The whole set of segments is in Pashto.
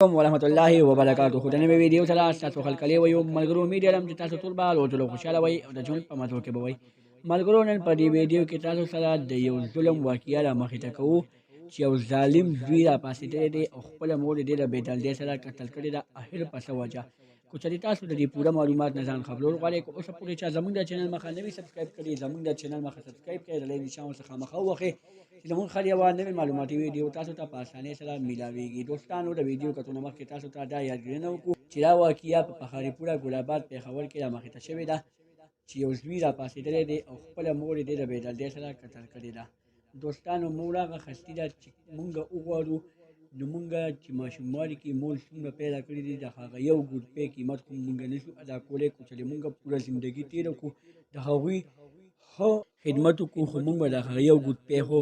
عليكم ورحمة الله وبرکاته. خو د نوې ویډیو سره ستاسو خلکلې ویو ملګرو امید لرم چې تاسو ټول به روزلو خوشحاله وئ او د ژوند په مزو کې به وئ. ملګرو نن په دې ویډیو کې تاسو سره د یو ظلم واقعه را مخې ته کوو چې یو ظالم زوی را پاڅېدلی دی او خپله مور یې ډېره بېدردۍ سره قتل کړې ده. اخر په څه وجه که چېرې تاسو د دې پوره معلومات نه ځان خبرول غواړئ که اوسه پورې چا زموږ د چینل مخه نه وي سبسکرایب کړي زموږ د چینل مخه سبسکرایب کړئ د لایک نشان ورڅخه مخه ووهئ چې زموږ هر یوه نوې معلوماتي ویډیو تاسو ته په اسانۍ سره میلاویږي. دوستانو د ویډیو کتلو مخکې تاسو ته دا یادګرنه وکړو چې دا واقعه په پخارپوره ګلاباد پېښور کې رامخې ته شوې ده چې یو زوی را پاڅېدلی دی او خپله مور یې ډېره بېدردۍ سره قتل کړې ده. دوستانو مور هغه هستي ده چې مونږ وغواړو نو مونږ چې ماشوموالي کې مور څومره پیدا کړي دي د هغه یو ګوډ پی قیمت خو مونږ نشو ادا کولی خو چې مونږ پوره زندګي تېره کړو د هغوی ښه خدمت وکړو خو مونږ به د هغه یو ګوډ پی خو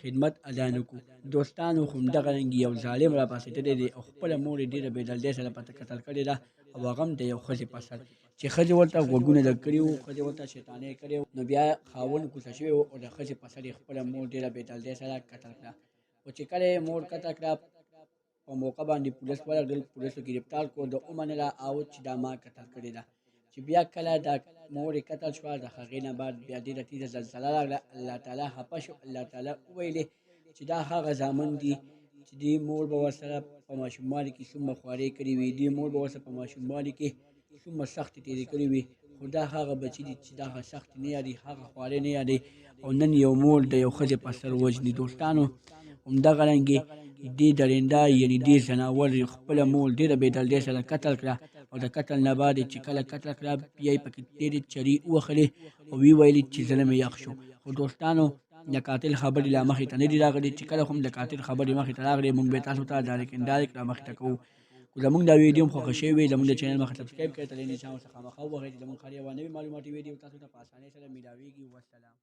خدمت ادا نه کړو. دوستانو خو همدغرنګې یو ظالم را پاڅېدلی دی او خپله مور یې ډېره بېدردۍ سره قتل کړې ده او هغه هم د یو ښځې په سر چې ښځې ورته غوږونه ډک کړي وو ښځې ورته شیطانۍ کړې وو نو بیا خاوند کوڅه شوی و او د ښځې په سر یې خپله مور ډېره بېدردۍ سره قتل کړه. خو چې کله یې مور قتل کړه په موقع باندې پولیس ورغلل پولیسو ګرفتار کړو د ومنله او چې دا ما قتل کړې ده. چې بیا کله دا مور یې قتل شوه د هغې نه بعد بیا ډېره تیزه زلزله راغله الله تعالی خفه شو الله تعالی وویلې چې دا هغه زامن دي چې دې مور به ورسره په ماشوموالي کې څومره خوارۍ کړې وي دې مور به ورسره په ماشوموالي کې څومره سختې تېرې کړې وي خو دا هغه بچي دي چې دا هغه سختې نه یادوي هغه خوارۍ نه یادوي او نن یو مور د یو ښځې په سر وژني. دوستانو همدغرنګې دې درنده یعنې دې ځناور خپله مور ډېره بېدردۍ سره قتل کړه او د قتل نه بعد چې کله قتل کړه بیا یې پکې ډېرې چرې ووهلې او ویې ویلې چې زړه مې یخ شو. خو دوستانو د قاتل خبرې لا مخې ته نه دي راغلي چې کله هم د قاتل خبرې مخې ته راغلې مونږ به تاسو ته ډایرکټ انډایرکټ را مخې ته کوو. که زموږ دا ویډیو هم خوښه شوې وي زموږ د چینل مخه سبسکرایب کړئ د لایک نشان ورڅخه مخه ووهئ چې زموږ هر یوه نوې معلوماتي ویډیو تاسو ته په اسانۍ سره میلاویږي. والسلام.